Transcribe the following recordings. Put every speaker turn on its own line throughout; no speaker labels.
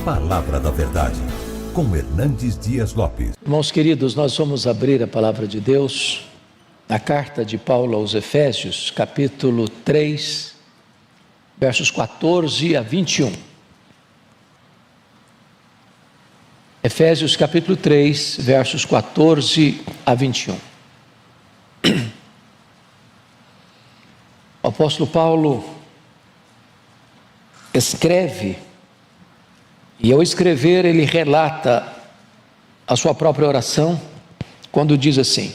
Palavra da Verdade, com Hernandes Dias Lopes.
Irmãos queridos, nós vamos abrir a Palavra de Deus na carta de Paulo aos Efésios, capítulo 3, versos 14 a 21. Efésios capítulo 3, versos 14 a 21. O apóstolo Paulo escreve, e ao escrever ele relata a sua própria oração, quando diz assim: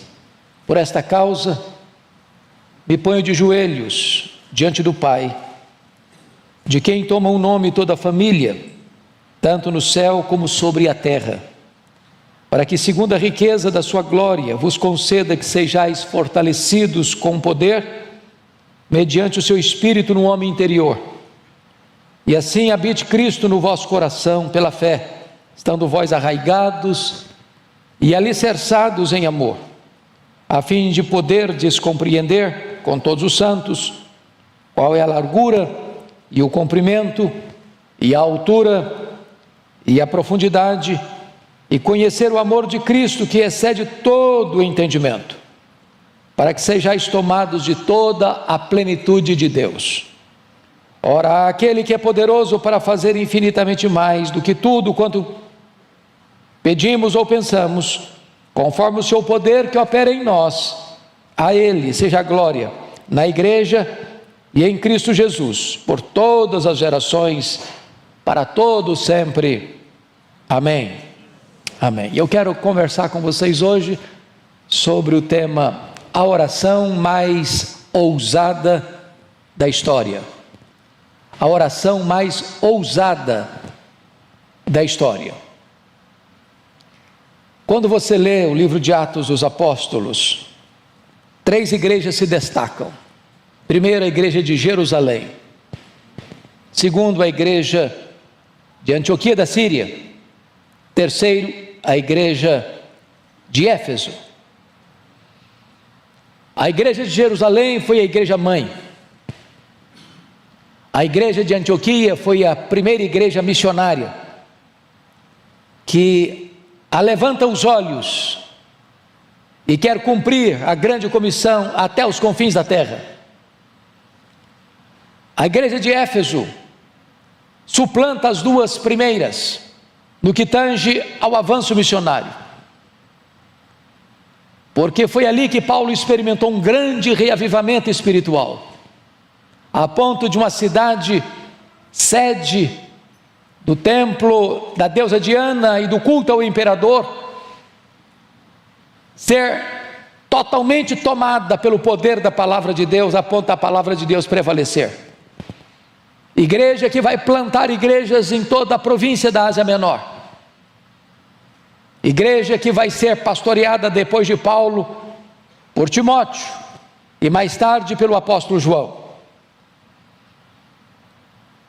por esta causa me ponho de joelhos diante do Pai, de quem toma o nome toda a família, tanto no céu como sobre a terra, para que segundo a riqueza da sua glória vos conceda que sejais fortalecidos com poder, mediante o seu Espírito no homem interior, e assim habite Cristo no vosso coração pela fé, estando vós arraigados e alicerçados em amor, a fim de poderdes compreender com todos os santos qual é a largura e o comprimento e a altura e a profundidade, e conhecer o amor de Cristo que excede todo o entendimento, para que sejais tomados de toda a plenitude de Deus. Ora, aquele que é poderoso para fazer infinitamente mais do que tudo quanto pedimos ou pensamos, conforme o seu poder que opera em nós, a Ele seja a glória na igreja e em Cristo Jesus, por todas as gerações, para todos sempre. Amém. Amém. Eu quero conversar com vocês hoje sobre o tema a oração mais ousada da história. A oração mais ousada da história. Quando você lê o livro de Atos dos Apóstolos, 3 igrejas se destacam. Primeiro, a igreja de Jerusalém. Segundo, a igreja de Antioquia da Síria. Terceiro, a igreja de Éfeso. A igreja de Jerusalém foi a igreja mãe. A igreja de Antioquia foi a primeira igreja missionária, que alevanta os olhos e quer cumprir a grande comissão até os confins da terra. A igreja de Éfeso suplanta as duas primeiras, no que tange ao avanço missionário, porque foi ali que Paulo experimentou um grande reavivamento espiritual, a ponto de uma cidade sede do templo da deusa Diana e do culto ao imperador ser totalmente tomada pelo poder da palavra de Deus, a ponto da palavra de Deus prevalecer. Igreja que vai plantar igrejas em toda a província da Ásia Menor. Igreja que vai ser pastoreada depois de Paulo por Timóteo e mais tarde pelo apóstolo João.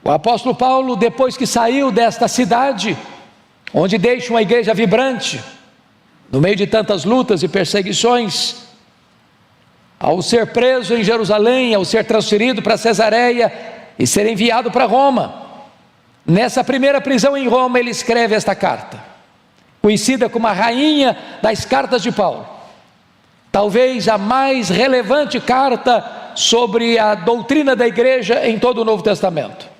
O apóstolo Paulo, depois que saiu desta cidade, onde deixa uma igreja vibrante, no meio de tantas lutas e perseguições, ao ser preso em Jerusalém, ao ser transferido para Cesareia e ser enviado para Roma, nessa primeira prisão em Roma, ele escreve esta carta, conhecida como a rainha das cartas de Paulo, talvez a mais relevante carta sobre a doutrina da igreja em todo o Novo Testamento.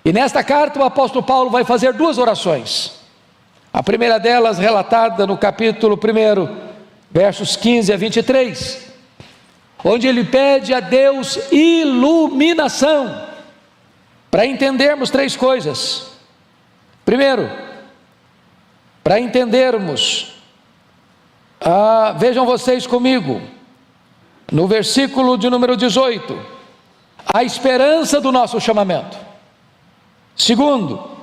E nesta carta o apóstolo Paulo vai fazer 2 orações, a primeira delas relatada no capítulo 1, versos 15 a 23, onde ele pede a Deus iluminação, para entendermos 3 coisas. Primeiro, para entendermos, vejam vocês comigo, no versículo de número 18, a esperança do nosso chamamento. Segundo,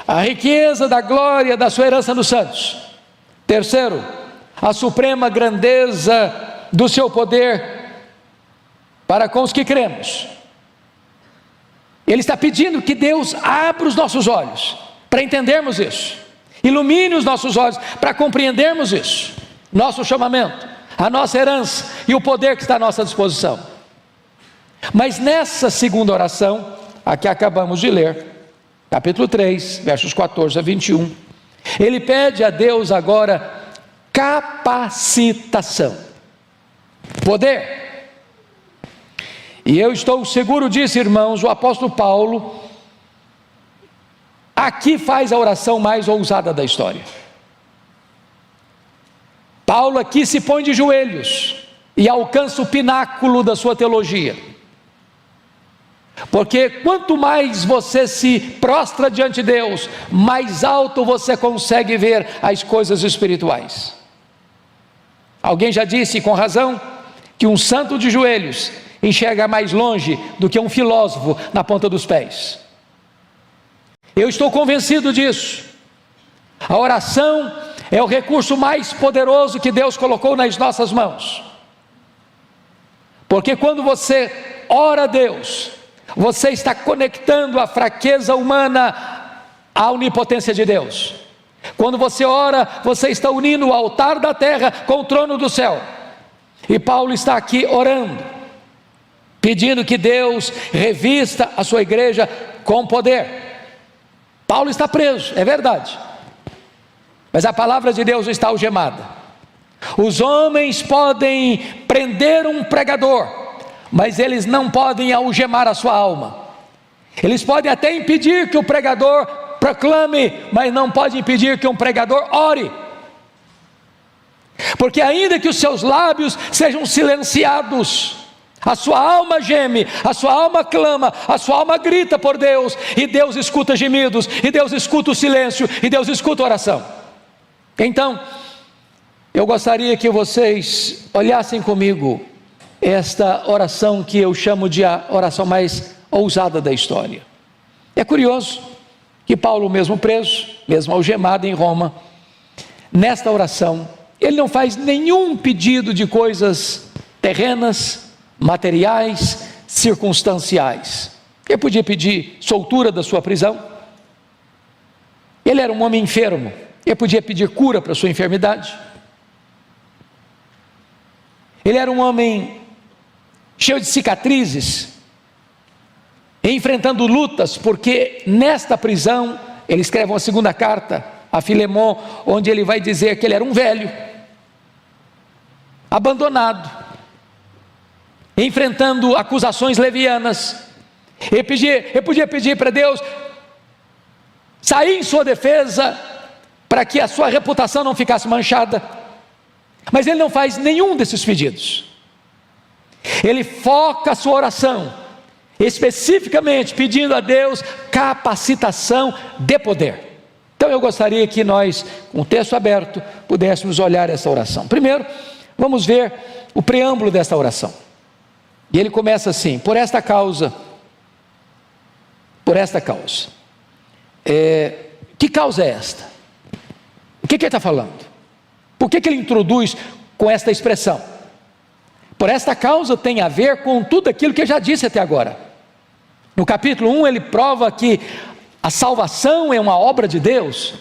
a riqueza da glória da sua herança nos santos. Terceiro, a suprema grandeza do seu poder para com os que cremos. Ele está pedindo que Deus abra os nossos olhos para entendermos isso, ilumine os nossos olhos para compreendermos isso, nosso chamamento, a nossa herança e o poder que está à nossa disposição. Mas nessa segunda oração, a que acabamos de ler, capítulo 3, versos 14 a 21, ele pede a Deus agora capacitação, poder. E eu estou seguro disso, irmãos, o apóstolo Paulo aqui faz a oração mais ousada da história. Paulo aqui se põe de joelhos e alcança o pináculo da sua teologia, porque quanto mais você se prostra diante de Deus, mais alto você consegue ver as coisas espirituais. Alguém já disse com razão que um santo de joelhos enxerga mais longe do que um filósofo na ponta dos pés. Eu estou convencido disso. A oração é o recurso mais poderoso que Deus colocou nas nossas mãos, porque quando você ora a Deus, você está conectando a fraqueza humana à onipotência de Deus. Quando você ora, você está unindo o altar da terra com o trono do céu. E Paulo está aqui orando, pedindo que Deus revista a sua igreja com poder. Paulo está preso, é verdade, mas a palavra de Deus está algemada. Os homens podem prender um pregador, mas eles não podem algemar a sua alma. Eles podem até impedir que o pregador proclame, mas não podem impedir que um pregador ore, porque ainda que os seus lábios sejam silenciados, a sua alma geme, a sua alma clama, a sua alma grita por Deus, e Deus escuta gemidos, e Deus escuta o silêncio, e Deus escuta a oração. Então, eu gostaria que vocês olhassem comigo esta oração que eu chamo de a oração mais ousada da história. É curioso que Paulo, mesmo preso, mesmo algemado em Roma, nesta oração, ele não faz nenhum pedido de coisas terrenas, materiais, circunstanciais. Ele podia pedir soltura da sua prisão, ele era um homem enfermo, ele podia pedir cura para a sua enfermidade, ele era um homem cheio de cicatrizes, enfrentando lutas, porque nesta prisão, ele escreve uma segunda carta a Filemon, onde ele vai dizer que ele era um velho, abandonado, enfrentando acusações levianas. Ele podia pedir para Deus sair em sua defesa, para que a sua reputação não ficasse manchada, mas ele não faz nenhum desses pedidos. Ele foca a sua oração especificamente pedindo a Deus capacitação de poder. Então eu gostaria que nós, com o texto aberto, pudéssemos olhar essa oração. Primeiro, vamos ver o preâmbulo desta oração. E ele começa assim: por esta causa. Que causa é esta? O que ele está falando? Por que ele introduz com esta expressão? Por esta causa tem a ver com tudo aquilo que eu já disse até agora. No capítulo 1 ele prova que a salvação é uma obra de Deus,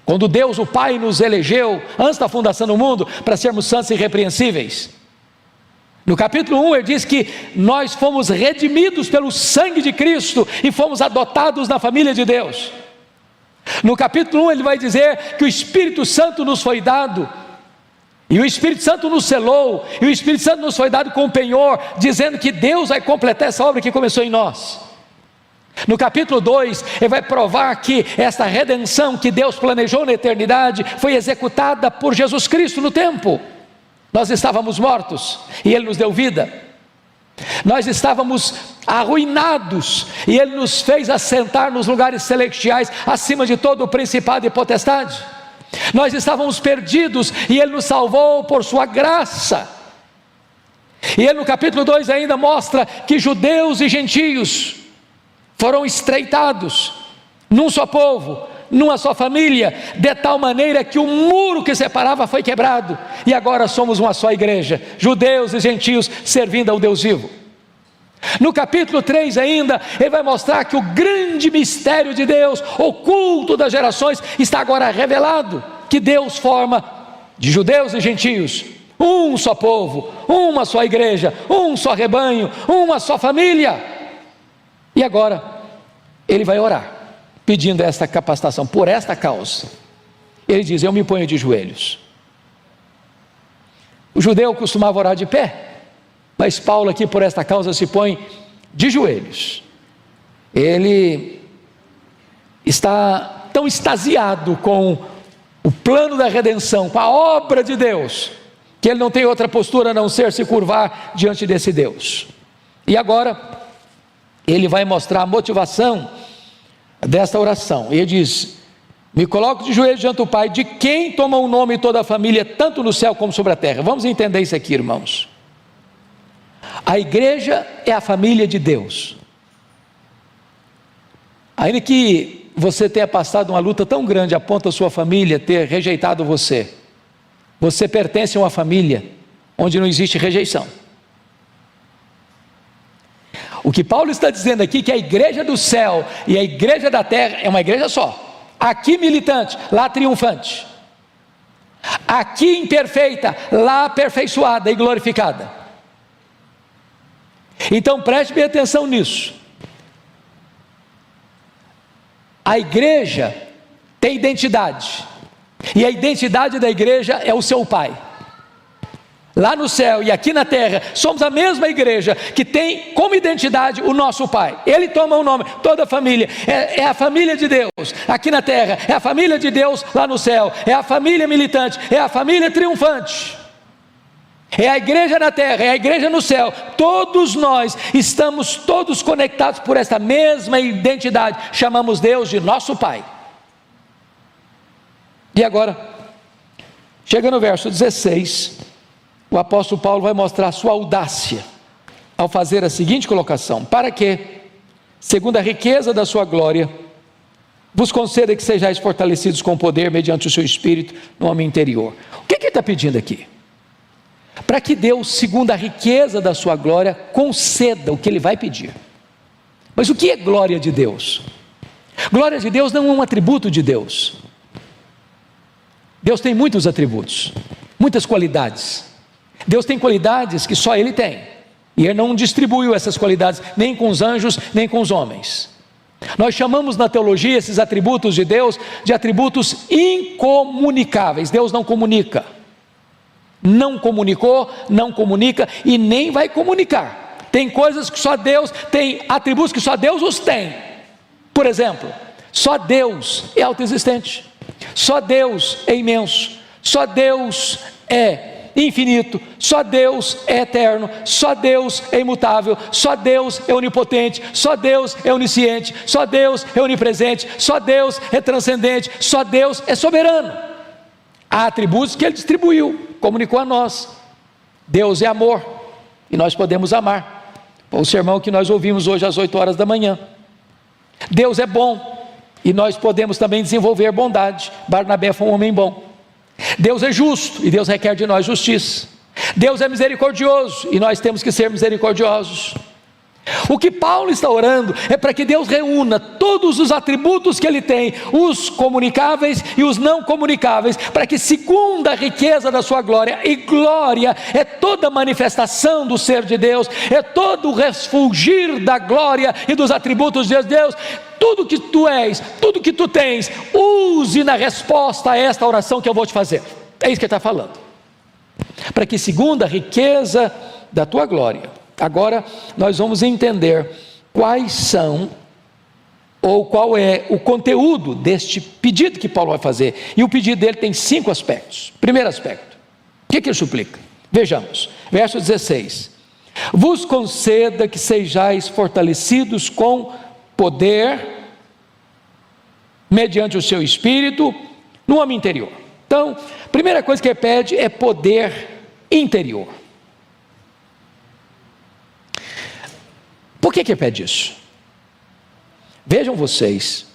quando Deus o Pai nos elegeu antes da fundação do mundo para sermos santos e irrepreensíveis. No capítulo 1 ele diz que nós fomos redimidos pelo sangue de Cristo e fomos adotados na família de Deus. No capítulo 1 ele vai dizer que o Espírito Santo nos foi dado, e o Espírito Santo nos selou, e o Espírito Santo nos foi dado com o penhor, dizendo que Deus vai completar essa obra que começou em nós. No capítulo 2 ele vai provar que esta redenção que Deus planejou na eternidade foi executada por Jesus Cristo no tempo. Nós estávamos mortos e Ele nos deu vida. Nós estávamos arruinados e Ele nos fez assentar nos lugares celestiais, acima de todo o principado e potestade. Nós estávamos perdidos e Ele nos salvou por sua graça. E Ele no capítulo 2 ainda mostra que judeus e gentios foram estreitados num só povo, numa só família, de tal maneira que o muro que separava foi quebrado, e agora somos uma só igreja, judeus e gentios servindo ao Deus vivo. No capítulo 3 ainda, ele vai mostrar que o grande mistério de Deus, oculto das gerações, está agora revelado, que Deus forma de judeus e gentios um só povo, uma só igreja, um só rebanho, uma só família. E agora ele vai orar. pedindo esta capacitação por esta causa. Ele diz: eu me ponho de joelhos. O judeu costumava orar de pé, mas Paulo aqui por esta causa se põe de joelhos. Ele está tão extasiado com o plano da redenção, com a obra de Deus, que ele não tem outra postura a não ser se curvar diante desse Deus. E agora ele vai mostrar a motivação desta oração. Ele diz: me coloco de joelhos diante do Pai, de quem toma o nome toda a família, tanto no céu como sobre a terra. Vamos entender isso aqui, irmãos. A igreja é a família de Deus. Ainda que você tenha passado uma luta tão grande a ponto da sua família ter rejeitado você, você pertence a uma família onde não existe rejeição. O que Paulo está dizendo aqui é que a igreja do céu e a igreja da terra é uma igreja só. Aqui militante, lá triunfante. Aqui imperfeita, lá aperfeiçoada e glorificada. Então preste bem atenção nisso. A igreja tem identidade, e a identidade da igreja é o seu Pai. Lá no céu e aqui na terra, somos a mesma igreja que tem como identidade o nosso Pai. Ele toma o nome, toda a família, é a família de Deus, aqui na terra, é a família de Deus lá no céu, é a família militante, é a família triunfante, é a igreja na terra, é a igreja no céu. Todos nós estamos todos conectados por esta mesma identidade, chamamos Deus de nosso Pai. E agora, chega no verso 16, o apóstolo Paulo vai mostrar a sua audácia ao fazer a seguinte colocação: para que, segundo a riqueza da sua glória, vos conceda que sejais fortalecidos com poder mediante o seu Espírito no homem interior. O que ele está pedindo aqui? Para que Deus, segundo a riqueza da sua glória, conceda o que ele vai pedir. Mas o que é glória de Deus? Glória de Deus não é um atributo de Deus. Deus tem muitos atributos, muitas qualidades. Deus tem qualidades que só Ele tem, e Ele não distribuiu essas qualidades nem com os anjos, nem com os homens. Nós chamamos na teologia esses atributos de Deus de atributos incomunicáveis. Deus não comunica, não comunicou, não comunica e nem vai comunicar. Tem coisas que só Deus tem, atributos que só Deus os tem. Por exemplo, só Deus é autoexistente, só Deus é imenso, só Deus é infinito, só Deus é eterno, só Deus é imutável, só Deus é onipotente, só Deus é onisciente, só Deus é onipresente, só Deus é transcendente, só Deus é soberano. Há atributos que Ele distribuiu, comunicou a nós. Deus é amor, e nós podemos amar. O sermão que nós ouvimos hoje às 8 horas da manhã. Deus é bom, e nós podemos também desenvolver bondade. Barnabé foi um homem bom. Deus é justo, e Deus requer de nós justiça. Deus é misericordioso, e nós temos que ser misericordiosos. O que Paulo está orando é para que Deus reúna todos os atributos que Ele tem, os comunicáveis e os não comunicáveis, para que, segundo a riqueza da sua glória, e glória é toda manifestação do ser de Deus, é todo o refulgir da glória e dos atributos de Deus. Tudo que tu és, tudo que tu tens, use na resposta a esta oração que eu vou te fazer. É isso que ele está falando. Para que, segundo a riqueza da tua glória. Agora nós vamos entender quais são, ou qual é o conteúdo deste pedido que Paulo vai fazer. E o pedido dele tem 5 aspectos. Primeiro aspecto, o que ele suplica? Vejamos, verso 16: vos conceda que sejais fortalecidos com poder, mediante o seu Espírito, no homem interior. Então, a primeira coisa que ele pede é poder interior. Por que ele pede isso? Vejam vocês,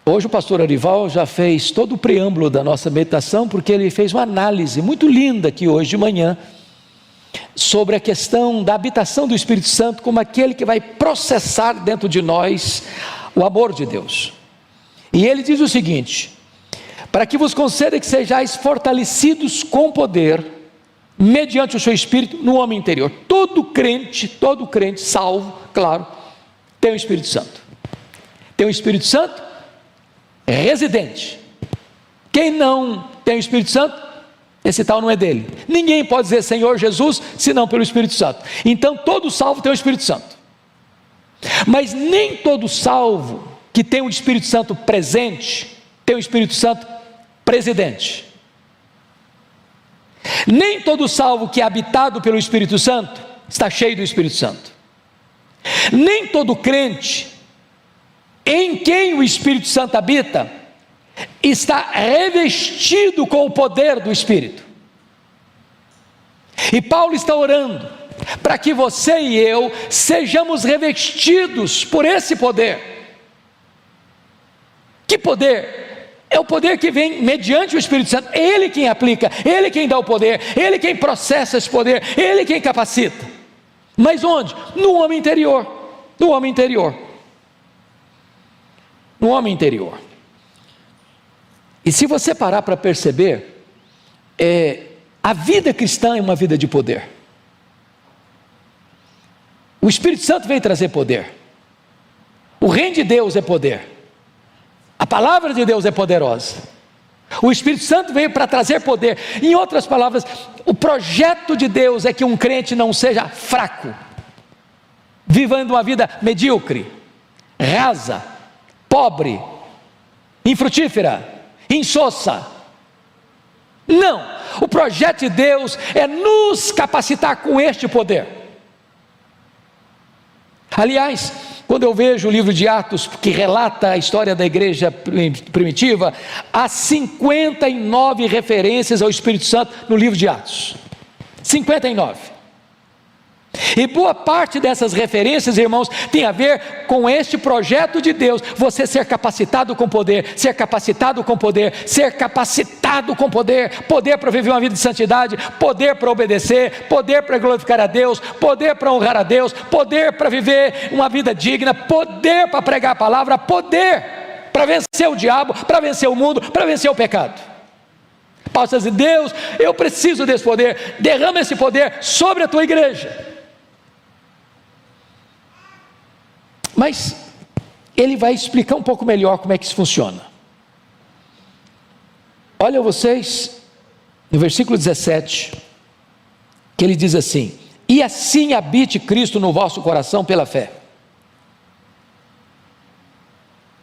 hoje o pastor Arival já fez todo o preâmbulo da nossa meditação, porque ele fez uma análise muito linda aqui hoje de manhã, sobre a questão da habitação do Espírito Santo, como aquele que vai processar dentro de nós o amor de Deus. E ele diz o seguinte: para que vos conceda que sejais fortalecidos com poder, mediante o seu Espírito, no homem interior. Todo crente salvo, claro, tem o Espírito Santo. tem o Espírito Santo residente. Quem não tem o Espírito Santo, esse tal não é dele. Ninguém pode dizer Senhor Jesus, senão pelo Espírito Santo. Então todo salvo tem o Espírito Santo. Mas nem todo salvo que tem o Espírito Santo presente, tem o Espírito Santo presidente. Nem todo salvo que é habitado pelo Espírito Santo, está cheio do Espírito Santo. Nem todo crente, em quem o Espírito Santo habita, está revestido com o poder do Espírito. E Paulo está orando para que você e eu sejamos revestidos por esse poder. Que poder? É o poder que vem mediante o Espírito Santo. É Ele quem aplica, Ele quem dá o poder, Ele quem processa esse poder, Ele quem capacita. Mas onde? No homem interior. No homem interior. No homem interior. E se você parar para perceber, a vida cristã é uma vida de poder. O Espírito Santo veio trazer poder. O reino de Deus é poder. A palavra de Deus é poderosa. O Espírito Santo veio para trazer poder. Em outras palavras, o projeto de Deus é que um crente não seja fraco, vivendo uma vida medíocre, rasa, pobre, infrutífera, insossa. Não, o projeto de Deus é nos capacitar com este poder. Aliás, quando eu vejo o livro de Atos, que relata a história da igreja primitiva, há 59 referências ao Espírito Santo no livro de Atos. 59. E boa parte dessas referências, irmãos, tem a ver com este projeto de Deus, você ser capacitado com poder, ser capacitado com poder, ser capacitado com poder, poder para viver uma vida de santidade, poder para obedecer, poder para glorificar a Deus, poder para honrar a Deus, poder para viver uma vida digna, poder para pregar a palavra, poder para vencer o diabo, para vencer o mundo, para vencer o pecado. Paulo está dizendo: Deus, eu preciso desse poder, derrama esse poder sobre a tua igreja. Mas ele vai explicar um pouco melhor como é que isso funciona. Olha vocês, no versículo 17, que ele diz assim: e assim habite Cristo no vosso coração pela fé.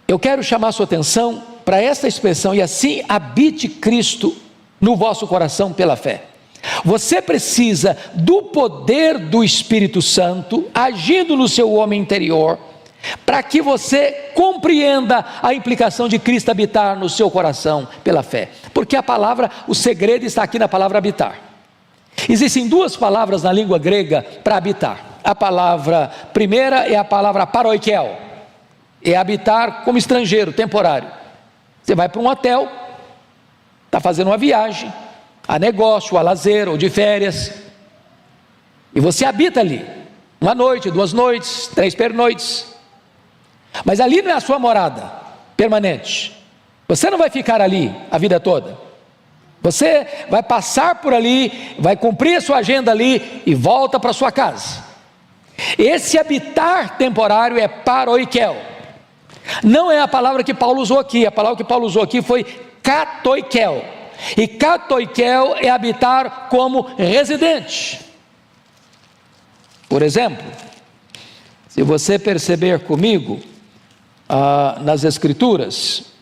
Eu quero chamar a sua atenção para esta expressão: e assim habite Cristo no vosso coração pela fé. Você precisa do poder do Espírito Santo agindo no seu homem interior, para que você compreenda a implicação de Cristo habitar no seu coração pela fé. Porque a palavra, o segredo está aqui na palavra habitar. Existem duas palavras na língua grega para habitar. A palavra primeira é a palavra paroikel, é habitar como estrangeiro, temporário. Você vai para um hotel, está fazendo uma viagem, a negócio, a lazer ou de férias, e você habita ali, uma noite, 2 noites, 3 pernoites. Mas ali não é a sua morada permanente. Você não vai ficar ali a vida toda. Você vai passar por ali, vai cumprir a sua agenda ali e volta para sua casa. Esse habitar temporário é paroikel. Não é a palavra que Paulo usou aqui. A palavra que Paulo usou aqui foi katoikel. E katoikel é habitar como residente. Por exemplo, se você perceber comigo, nas Escrituras,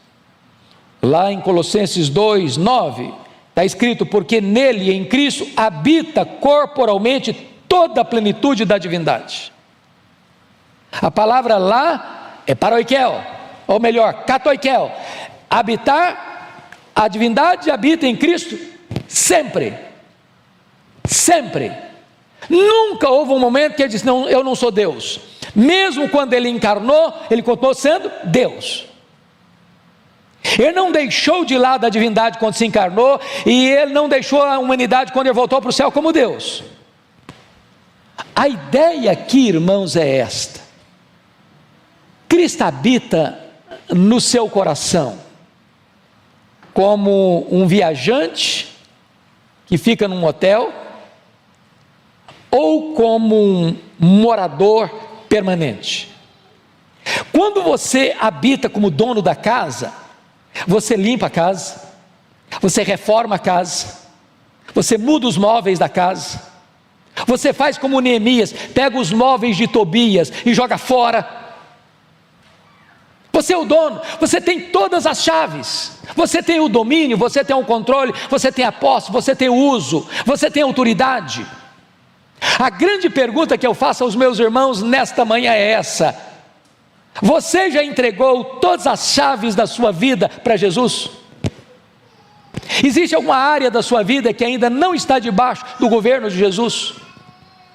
lá em Colossenses 2:9, está escrito: porque nele, em Cristo, habita corporalmente toda a plenitude da divindade. A palavra lá é paroikel, ou melhor, katoikel. Habitar, a divindade habita em Cristo sempre. Sempre. Nunca houve um momento que ele disse: não, eu não sou Deus. Mesmo quando ele encarnou, ele continuou sendo Deus. Ele não deixou de lado a divindade quando se encarnou, e ele não deixou a humanidade quando ele voltou para o céu como Deus. A ideia aqui, irmãos, é esta: Cristo habita no seu coração como um viajante que fica num hotel, ou como um morador permanente. Quando você habita como dono da casa, você limpa a casa, você reforma a casa, você muda os móveis da casa, você faz como Neemias, pega os móveis de Tobias e joga fora. Você é o dono, você tem todas as chaves, você tem o domínio, você tem o controle, você tem a posse, você tem o uso, você tem a autoridade. A grande pergunta que eu faço aos meus irmãos nesta manhã é essa: você já entregou todas as chaves da sua vida para Jesus? Existe alguma área da sua vida que ainda não está debaixo do governo de Jesus?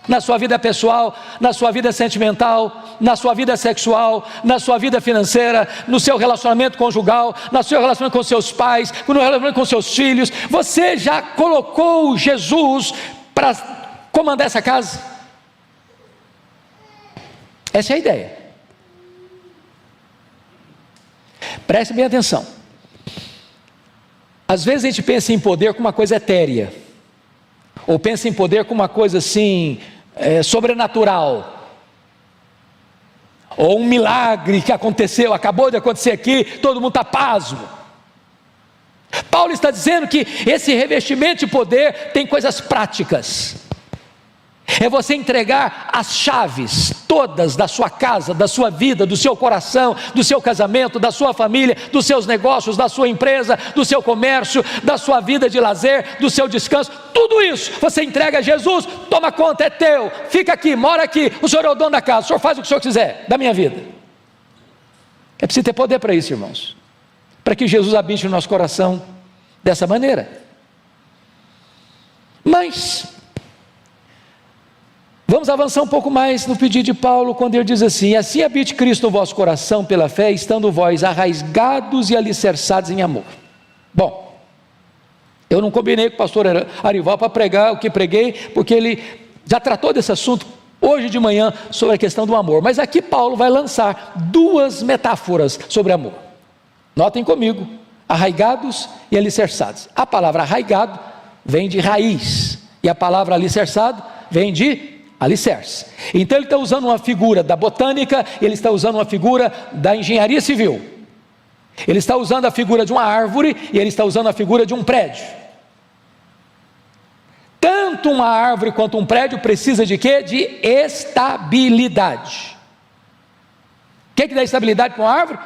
Na sua vida pessoal, na sua vida sentimental, na sua vida sexual, na sua vida financeira, no seu relacionamento conjugal, no seu relacionamento com seus pais, no relacionamento com seus filhos. Você já colocou Jesus para comandar essa casa? Essa é a ideia. Preste bem atenção. Às vezes a gente pensa em poder como uma coisa etérea, ou pensa em poder como uma coisa assim, sobrenatural, ou um milagre que aconteceu, acabou de acontecer aqui, todo mundo está pasmo. Paulo está dizendo que esse revestimento de poder tem coisas práticas. É você entregar as chaves todas da sua casa, da sua vida, do seu coração, do seu casamento, da sua família, dos seus negócios, da sua empresa, do seu comércio, da sua vida de lazer, do seu descanso. Tudo isso você entrega a Jesus. Toma conta, é teu, fica aqui, mora aqui, o Senhor é o dono da casa, o Senhor faz o que o Senhor quiser da minha vida. É preciso ter poder para isso, irmãos, para que Jesus habite no nosso coração dessa maneira. Mas vamos avançar um pouco mais no pedido de Paulo, quando ele diz assim: assim habite Cristo no vosso coração pela fé, estando vós arraigados e alicerçados em amor. Bom, eu não combinei com o pastor Arival para pregar o que preguei, porque ele já tratou desse assunto hoje de manhã, sobre a questão do amor, mas aqui Paulo vai lançar duas metáforas sobre amor. Notem comigo: arraigados e alicerçados. A palavra arraigado vem de raiz, e a palavra alicerçado vem de alicerce. Então ele está usando uma figura da botânica, ele está usando uma figura da engenharia civil, ele está usando a figura de uma árvore, e ele está usando a figura de um prédio. Tanto uma árvore quanto um prédio precisa de quê? De estabilidade. O que dá estabilidade para uma árvore?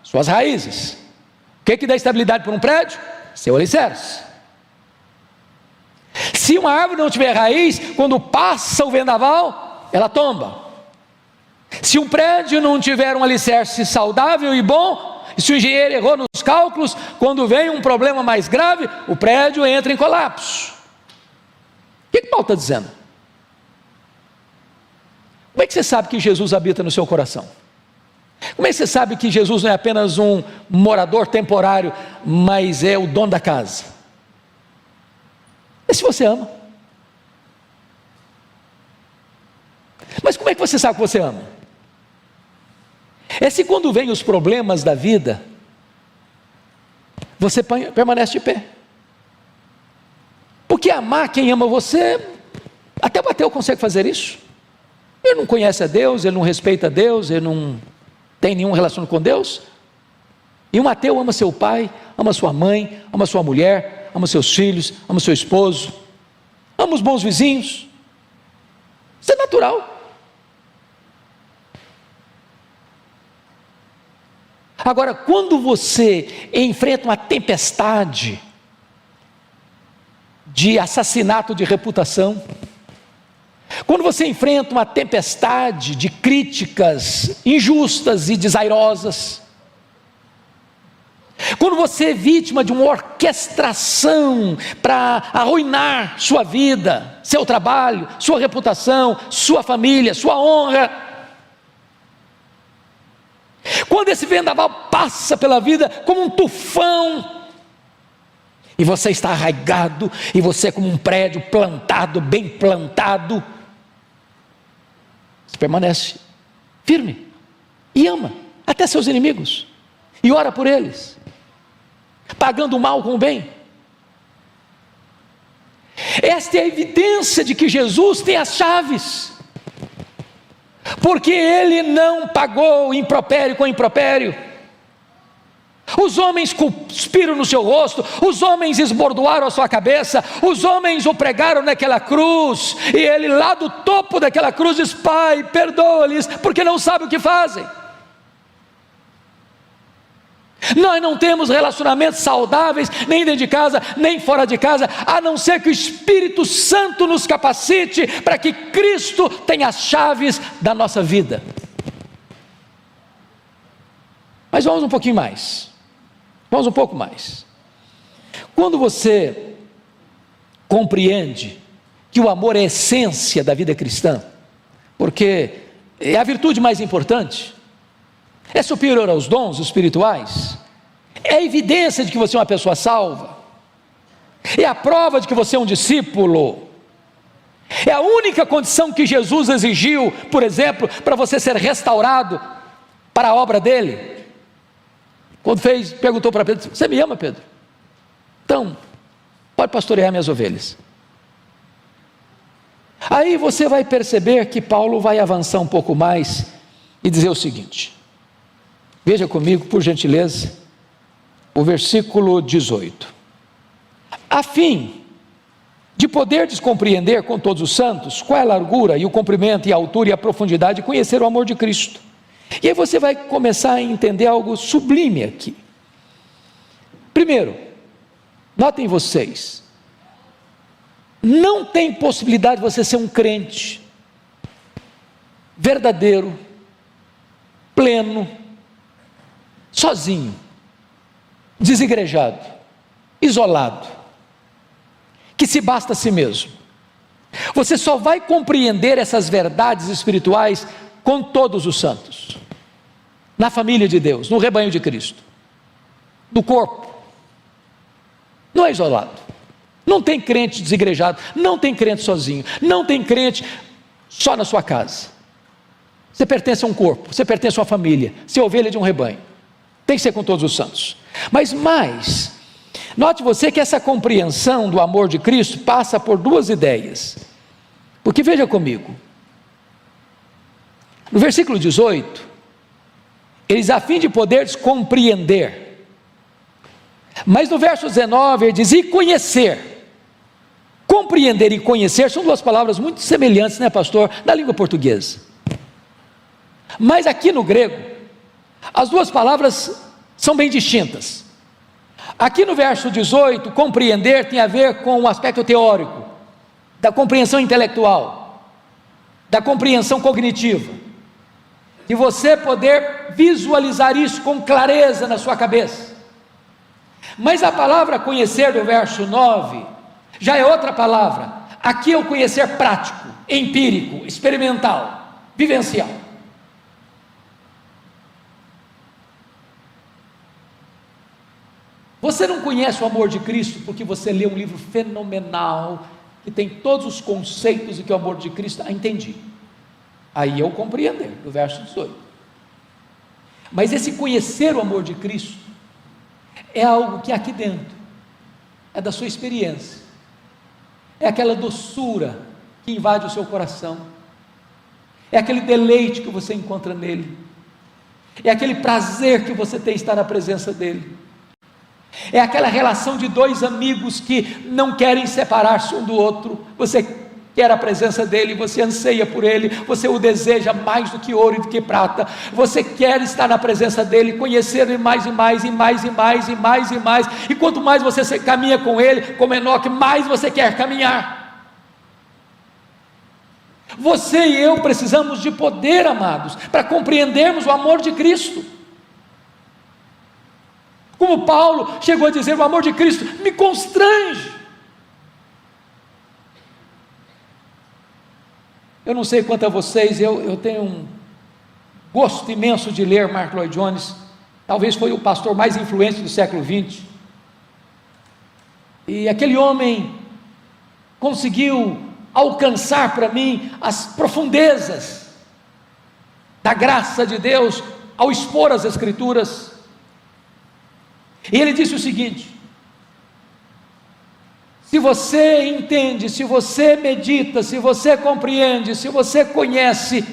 Suas raízes. O que dá estabilidade para um prédio? Seu alicerce. Se uma árvore não tiver raiz, quando passa o vendaval, ela tomba. Se um prédio não tiver um alicerce saudável e bom, e se o engenheiro errou nos cálculos, quando vem um problema mais grave, o prédio entra em colapso. O que Paulo está dizendo? Como é que você sabe que Jesus habita no seu coração? Como é que você sabe que Jesus não é apenas um morador temporário, mas é o dono da casa? É se você ama. Mas como é que você sabe que você ama? É se quando vem os problemas da vida, você permanece de pé. Porque amar quem ama você, até o ateu consegue fazer isso. Ele não conhece a Deus, ele não respeita a Deus, ele não tem nenhum relacionamento com Deus. E um ateu ama seu pai, ama sua mãe, ama sua mulher, ama seus filhos, ama seu esposo, ama os bons vizinhos. Isso é natural. Agora, quando você enfrenta uma tempestade de assassinato de reputação, quando você enfrenta uma tempestade de críticas injustas e desairosas, quando você é vítima de uma orquestração para arruinar sua vida, seu trabalho, sua reputação, sua família, sua honra, quando esse vendaval passa pela vida como um tufão, e você está arraigado, e você é como um prédio plantado, bem plantado, você permanece firme, e ama até seus inimigos, e ora por eles, pagando o mal com o bem. Esta é a evidência de que Jesus tem as chaves. porque ele não pagou impropério com impropério. Os homens cuspiram no seu rosto, os homens esbordoaram a sua cabeça, os homens o pregaram naquela cruz, e ele lá do topo daquela cruz diz: Pai, perdoa-lhes, porque não sabem o que fazem. Nós não temos relacionamentos saudáveis, nem dentro de casa, nem fora de casa, a não ser que o Espírito Santo nos capacite para que Cristo tenha as chaves da nossa vida. Mas vamos um pouquinho mais, vamos um pouco mais. Quando você compreende que o amor é a essência da vida cristã, porque é a virtude mais importante, é superior aos dons espirituais, é a evidência de que você é uma pessoa salva, é a prova de que você é um discípulo, é a única condição que Jesus exigiu, por exemplo, para você ser restaurado para a obra dele. Quando perguntou para Pedro: você me ama, Pedro? Então, pode pastorear minhas ovelhas. Aí você vai perceber que Paulo vai avançar um pouco mais e dizer o seguinte. Veja comigo, por gentileza, o versículo 18. A fim de poderdes compreender com todos os santos qual é a largura e o comprimento e a altura e a profundidade, e conhecer o amor de Cristo. E aí você vai começar a entender algo sublime aqui. Primeiro, notem vocês, não tem possibilidade de você ser um crente verdadeiro, pleno, sozinho, desigrejado, isolado, que se basta a si mesmo. Você só vai compreender essas verdades espirituais com todos os santos, na família de Deus, no rebanho de Cristo, no corpo. Não é isolado, não tem crente desigrejado, não tem crente sozinho, não tem crente só na sua casa. Você pertence a um corpo, você pertence a uma família, você é ovelha de um rebanho, tem que ser com todos os santos. Mas mais, note você que essa compreensão do amor de Cristo passa por duas ideias, porque veja comigo, no versículo 18, eles a fim de poderes compreender, mas no verso 19 ele diz: e conhecer. Compreender e conhecer são duas palavras muito semelhantes, né, pastor, na língua portuguesa, mas aqui no grego, as duas palavras são bem distintas. Aqui no verso 18, compreender tem a ver com o aspecto teórico, da compreensão intelectual, da compreensão cognitiva, de você poder visualizar isso com clareza na sua cabeça. Mas a palavra conhecer do verso 9, já é outra palavra. Aqui é o conhecer prático, empírico, experimental, vivencial. Você não conhece o amor de Cristo porque você lê um livro fenomenal, que tem todos os conceitos de que o amor de Cristo, entendi. Aí eu compreender, do verso 18. Mas esse conhecer o amor de Cristo, é algo que é aqui dentro, é da sua experiência, é aquela doçura que invade o seu coração, é aquele deleite que você encontra nele, é aquele prazer que você tem em estar na presença dele, é aquela relação de dois amigos que não querem separar-se um do outro. Você quer a presença dele, você anseia por ele, você o deseja mais do que ouro e do que prata, você quer estar na presença dele, conhecer ele mais e mais, e mais e mais, e mais e mais, e quanto mais você caminha com ele, como Enoque, mais você quer caminhar. Você e eu precisamos de poder, amados, para compreendermos o amor de Cristo. Como Paulo chegou a dizer: o amor de Cristo me constrange. Eu não sei quanto a vocês, eu tenho um gosto imenso de ler Mark Lloyd Jones, talvez foi o pastor mais influente do século XX, e aquele homem conseguiu alcançar para mim as profundezas da graça de Deus, ao expor as Escrituras, e ele disse o seguinte: se você entende, se você medita, se você compreende, se você conhece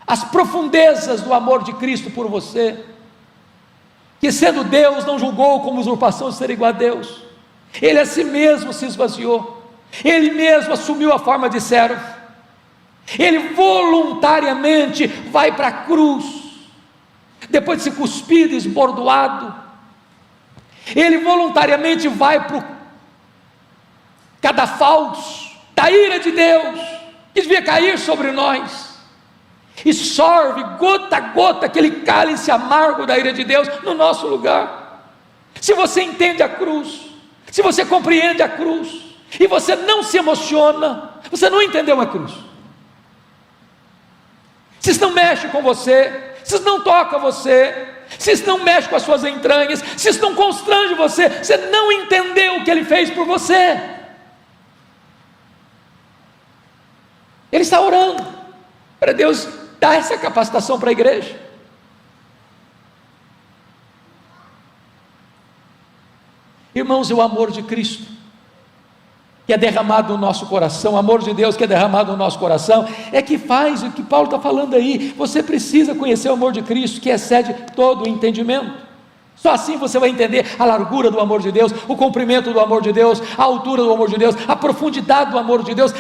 as profundezas do amor de Cristo por você, que sendo Deus não julgou como usurpação ser igual a Deus, Ele a si mesmo se esvaziou, Ele mesmo assumiu a forma de servo, Ele voluntariamente vai para a cruz, depois de ser cuspido e esbordoado, Ele voluntariamente vai para o cadafalso da ira de Deus, que devia cair sobre nós, e sorve gota a gota aquele cálice amargo da ira de Deus no nosso lugar. Se você entende a cruz, se você compreende a cruz, e você não se emociona, você não entendeu a cruz. Se isso não mexe com você, se isso não toca você, se isso não mexe com as suas entranhas, se isso não constrange você, você não entendeu o que Ele fez por você. Ele está orando para Deus dar essa capacitação para a igreja. Irmãos, é o amor de Cristo que é derramado no nosso coração, o amor de Deus que é derramado no nosso coração, é que faz o que Paulo está falando aí. Você precisa conhecer o amor de Cristo, que excede todo o entendimento. Só assim você vai entender a largura do amor de Deus, o comprimento do amor de Deus, a altura do amor de Deus, a profundidade do amor de Deus,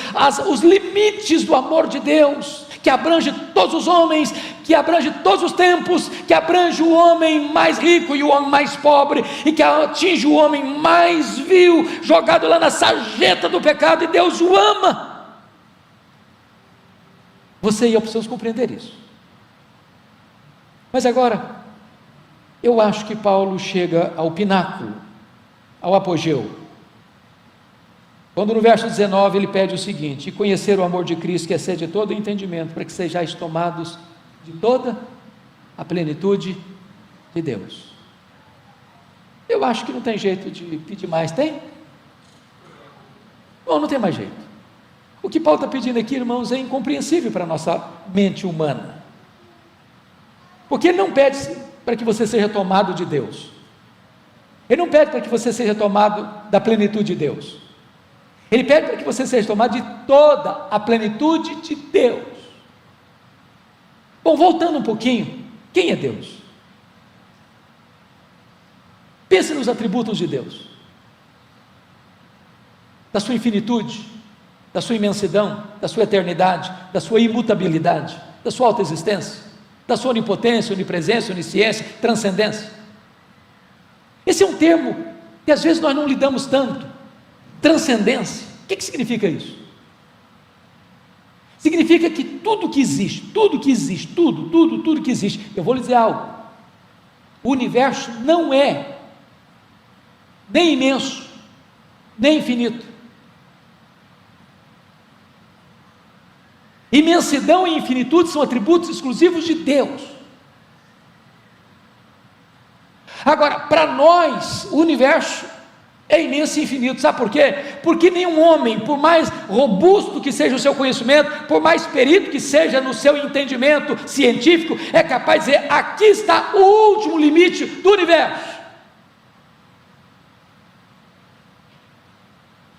os limites do amor de Deus, que abrange todos os homens, que abrange todos os tempos, que abrange o homem mais rico e o homem mais pobre, e que atinge o homem mais vil, jogado lá na sarjeta do pecado, e Deus o ama. Você e eu precisamos compreender isso. Mas agora, eu acho que Paulo chega ao pináculo, ao apogeu, quando no verso 19 ele pede o seguinte: e conhecer o amor de Cristo, que excede todo o entendimento, para que sejais tomados de toda a plenitude de Deus. Eu acho que não tem jeito de pedir mais, tem? Bom, não tem mais jeito. O que Paulo está pedindo aqui, irmãos, é incompreensível para a nossa mente humana, porque ele não pede para que você seja tomado de Deus, ele não pede para que você seja tomado da plenitude de Deus, ele pede para que você seja tomado de toda a plenitude de Deus. Bom, voltando um pouquinho, quem é Deus? Pense nos atributos de Deus, da sua infinitude, da sua imensidão, da sua eternidade, da sua imutabilidade, da sua autoexistência, da sua onipotência, onipresença, onisciência, transcendência. Esse é um termo que às vezes nós não lidamos tanto. Transcendência, o que significa isso? Significa que tudo que existe, tudo que existe, eu vou lhe dizer algo: o universo não é nem imenso, nem infinito. Imensidão e infinitude são atributos exclusivos de Deus. Agora, para nós, o universo é imenso e infinito. Sabe por quê? Porque nenhum homem, por mais robusto que seja o seu conhecimento, por mais perito que seja no seu entendimento científico, é capaz de dizer: aqui está o último limite do universo.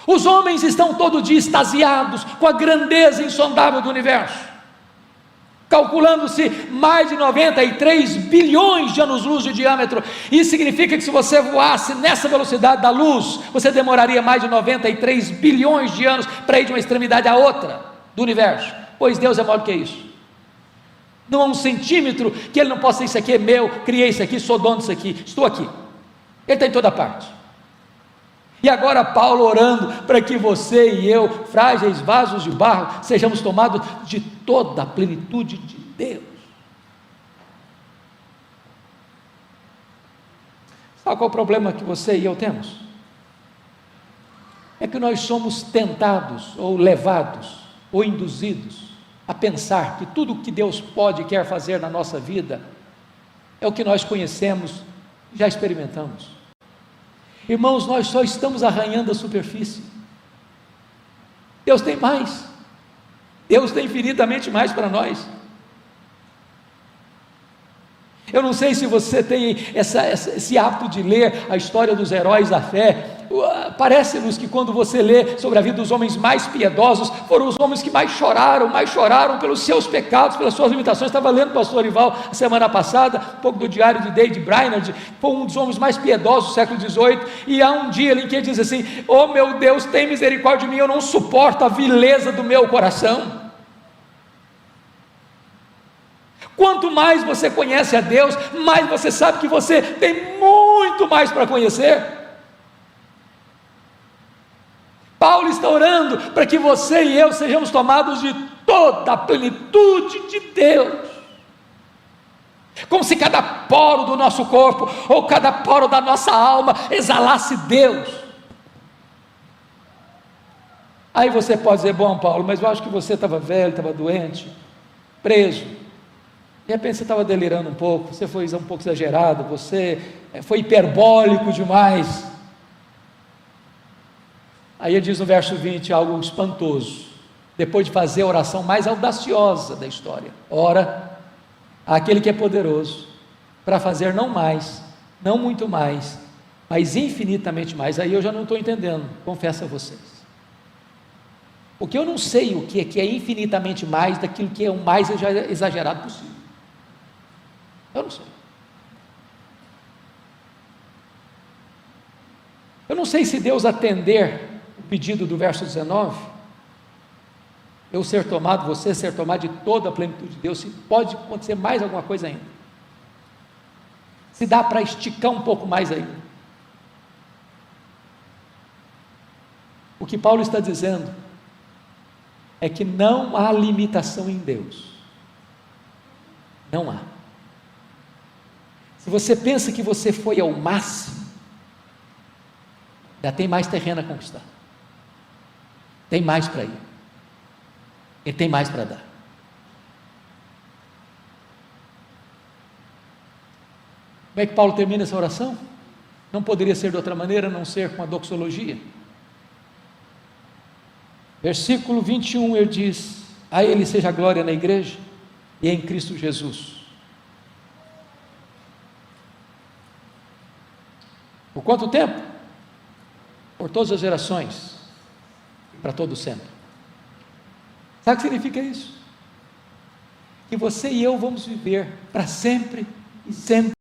Os homens estão todo dia extasiados com a grandeza insondável do universo, calculando-se mais de 93 bilhões de anos-luz de diâmetro. Isso significa que se você voasse nessa velocidade da luz, você demoraria mais de 93 bilhões de anos para ir de uma extremidade à outra do universo. Pois Deus é maior que isso. Não há um centímetro que Ele não possa dizer: isso aqui é meu, criei isso aqui, sou dono disso aqui, estou aqui. Ele está em toda parte. E agora Paulo orando para que você e eu, frágeis vasos de barro, sejamos tomados de toda a plenitude de Deus. Sabe qual é o problema que você e eu temos? É que nós somos tentados, ou levados, ou induzidos a pensar que tudo o que Deus pode e quer fazer na nossa vida é o que nós conhecemos, já experimentamos. Irmãos, nós só estamos arranhando a superfície. Deus tem mais. Deus tem infinitamente mais para nós. Eu não sei se você tem esse hábito de ler a história dos heróis da fé, Parece-nos que quando você lê sobre a vida dos homens mais piedosos, foram os homens que mais choraram pelos seus pecados, pelas suas limitações. Estava lendo o pastor Orival a semana passada, um pouco do diário de David Brainerd, foi um dos homens mais piedosos do século XVIII, e há um dia em que ele diz assim: oh meu Deus, tem misericórdia de mim, eu não suporto a vileza do meu coração. Quanto mais você conhece a Deus, mais você sabe que você tem muito mais para conhecer. Paulo está orando para que você e eu sejamos tomados de toda a plenitude de Deus, como se cada poro do nosso corpo, ou cada poro da nossa alma exalasse Deus. Aí você pode dizer: bom, Paulo, mas eu acho que você estava velho, estava doente, preso. De repente você estava delirando um pouco, você foi um pouco exagerado, você foi hiperbólico demais. Aí ele diz no verso 20 algo espantoso, depois de fazer a oração mais audaciosa da história: ora àquele que é poderoso para fazer não mais, não muito mais, mas infinitamente mais. Aí eu já não estou entendendo, confesso a vocês, porque eu não sei o que é infinitamente mais daquilo que é o mais exagerado possível. Eu não sei. Eu não sei se Deus atender o pedido do verso 19, eu ser tomado, você ser tomado de toda a plenitude de Deus, se pode acontecer mais alguma coisa ainda, se dá para esticar um pouco mais ainda. O que Paulo está dizendo é que não há limitação em Deus, não há. Se você pensa que você foi ao máximo, já tem mais terreno a conquistar, tem mais para ir, Ele tem mais para dar. Como é que Paulo termina essa oração? Não poderia ser de outra maneira, a não ser com a doxologia. Versículo 21, ele diz: a Ele seja a glória na igreja e em Cristo Jesus, por quanto tempo? Por todas as gerações, para todo sempre. Sabe o que significa isso? Que você e eu vamos viver para sempre e sempre.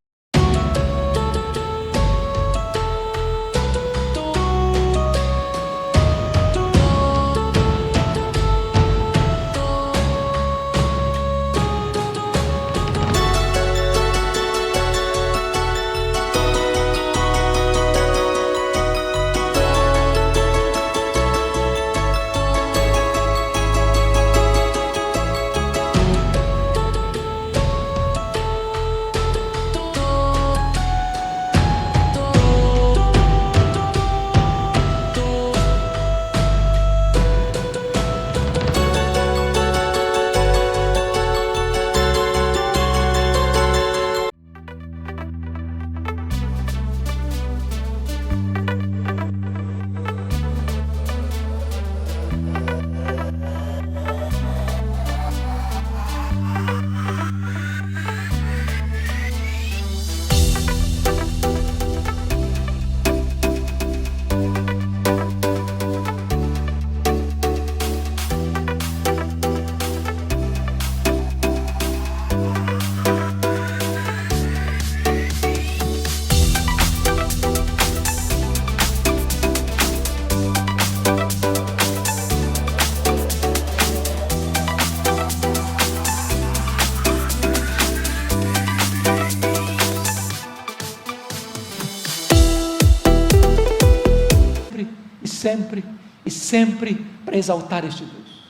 Sempre e sempre para exaltar este Deus.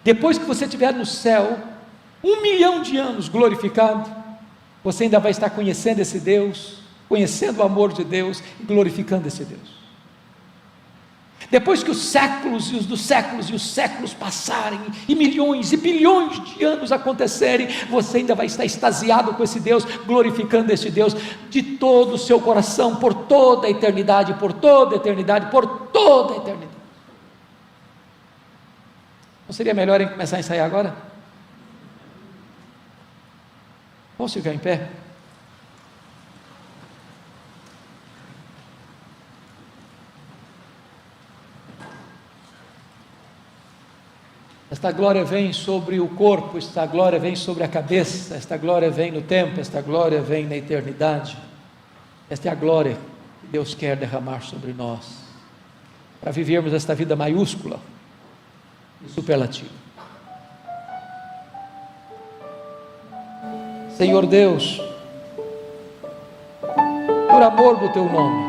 Depois que você estiver no céu, 1 milhão de anos glorificado, você ainda vai estar conhecendo esse Deus, conhecendo o amor de Deus e glorificando esse Deus. Depois que os séculos e os dos séculos e os séculos passarem, e milhões e bilhões de anos acontecerem, você ainda vai estar extasiado com esse Deus, glorificando esse Deus de todo o seu coração, por toda a eternidade, por toda a eternidade, por toda a eternidade. Não seria melhor em começar a ensaiar agora? Vamos ficar em pé? Esta glória vem sobre o corpo, esta glória vem sobre a cabeça, esta glória vem no tempo, esta glória vem na eternidade. Esta é a glória que Deus quer derramar sobre nós, para vivermos esta vida maiúscula e superlativa. Senhor Deus, por amor do Teu nome,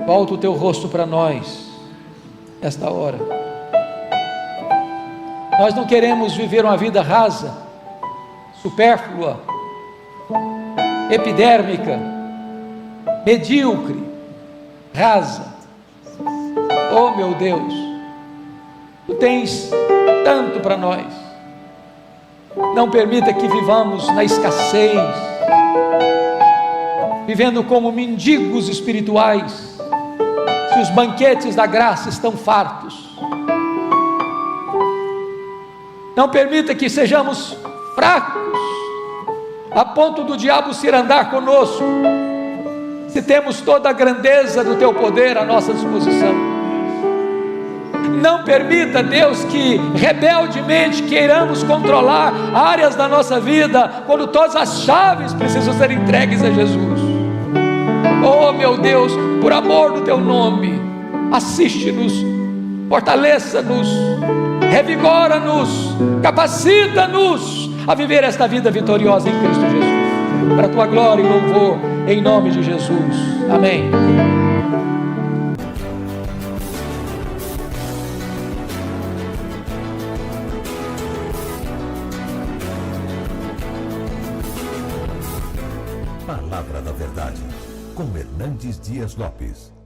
volta o Teu rosto para nós, esta hora. Nós não queremos viver uma vida rasa, supérflua, epidérmica, medíocre, rasa. Oh meu Deus, Tu tens tanto para nós. Não permita que vivamos na escassez, vivendo como mendigos espirituais, se os banquetes da graça estão fartos. Não permita que sejamos fracos, a ponto do diabo se irandar conosco, se temos toda a grandeza do Teu poder à nossa disposição. Não permita, Deus, que rebeldemente queiramos controlar áreas da nossa vida, quando todas as chaves precisam ser entregues a Jesus. Oh meu Deus, por amor do Teu nome, assiste-nos, fortaleça-nos, revigora-nos, capacita-nos a viver esta vida vitoriosa em Cristo Jesus, para a Tua glória e louvor, em nome de Jesus, amém.
Palavra da Verdade, com Hernandes Dias Lopes.